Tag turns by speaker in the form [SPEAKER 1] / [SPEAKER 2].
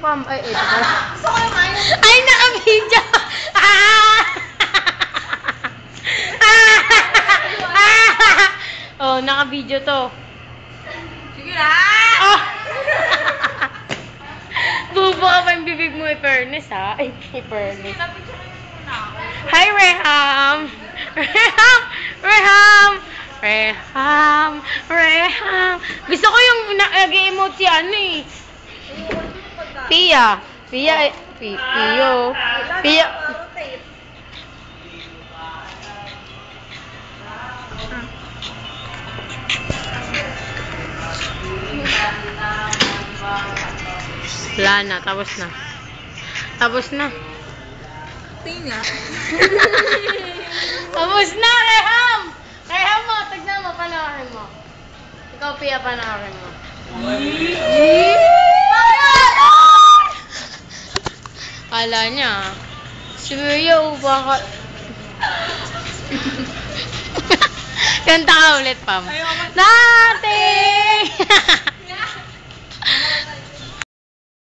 [SPEAKER 1] Pam. Ay, ito pala.
[SPEAKER 2] Gusto ko naman.
[SPEAKER 1] Ay, naka-video! Oh, naka-video to.
[SPEAKER 2] Sige na!
[SPEAKER 1] Oh! Bubo ka pa yung bibig mo, fairness ha? Ay, fairness. Hi, Reham! Reham! Reham! Reham! Reham! Gusto ko yung nag-emote si ano eh. Pia. Pia. Pio. Pia. Wala na. Tapos na. Tapos na.
[SPEAKER 2] Tingnan.
[SPEAKER 1] Tapos na, Reham! Reham mo, tignan mo, panoorin mo. Ikaw, Pia, panoorin mo. Kala niya. Suyo, baka... Kanta ka ulit, Pam. Dati